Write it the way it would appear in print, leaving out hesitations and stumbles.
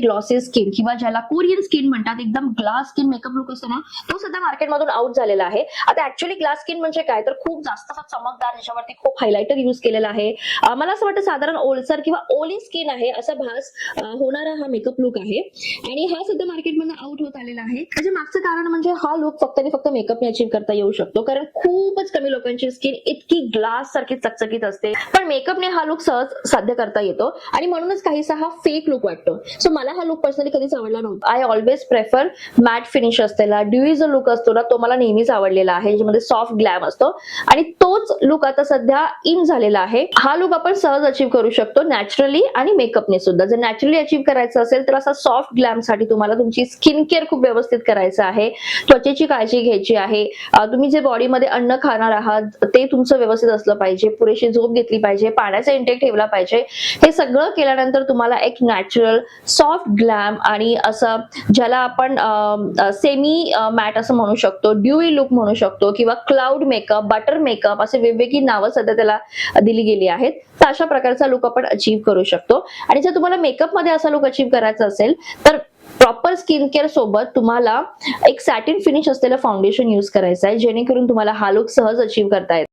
Glossy skin किंवा ज्याला Korean skin म्हणतात, एकदम ग्लास स्किन मेकअप लुक असतो ना, तो सध्या मार्केटमधून आउट झालेला आहे. आता ऍक्च्युअली ग्लास स्किन म्हणजे काय, तर खूप जास्त असा चमकदार, ज्याच्यावरती खूप हायलायटर युज केलेला आहे. मला असं वाटतं साधारण ओलसर किंवा ओली स्किन आहे असा भास होणारा हा मेकअप लुक आहे आणि हा सध्या मार्केटमधून आउट होत आलेला आहे. त्याच्या मागचं कारण म्हणजे हा लुक फक्त आणि फक्त मेकअपने अचीव्ह करता येऊ शकतो, कारण खूपच कमी लोकांची स्किन इतकी ग्लास सारखी चकचकीत असते, पण मेकअपने हा लुक सहज साध्य करता येतो आणि म्हणूनच काहीसा हा फेक लुक वाटतो. सो मला हा लुक पर्सनली कधीच आवडला नव्हता. I always prefer matte finish असलेला ड्यूई जो लुक असतो ना, तो मला नेहमीच आवडलेला आहे, ज्यामध्ये सॉफ्ट ग्लॅम असतो आणि तोच लुक आता सध्या इन झालेला आहे. हा लुक आपण सहज अचीव्ह करू शकतो नॅचरली आणि मेकअपने सुद्धा. जर नॅचरली अचीव्ह करायचं असेल तर असा सॉफ्ट ग्लॅम साठी तुम्हाला तुमची स्किन केअर खूप व्यवस्थित करायचं आहे, त्वचेची काळजी घ्यायची आहे. तुम्ही जे बॉडीमध्ये अन्न खाणार आहात ते तुमचं व्यवस्थित असलं पाहिजे, पुरेशी झोप घेतली पाहिजे, पाण्याचा इंटेक ठेवला पाहिजे. हे सगळं केल्यानंतर तुम्हाला एक नॅचरल सॉफ्ट ग्लॅम आणि असं ज्याला आपण सेमी मॅट असं म्हणू शकतो, ड्यूई लुक म्हणू शकतो किंवा क्लाउड मेकअप, बटर मेकअप असे वेगवेगळी नावं सध्या त्याला दिली गेली आहेत. तर अशा प्रकारचा लुक आपण अचीव्ह करू शकतो. आणि जर तुम्हाला मेकअप मध्ये असा लुक अचीव्ह करायचा असेल तर प्रॉपर स्किन केअर सोबत तुम्हाला एक सॅटिन फिनिश असलेलं फाउंडेशन यूज करायचं आहे, जेणेकरून तुम्हाला हा लुक सहज अचीव्ह करता येईल.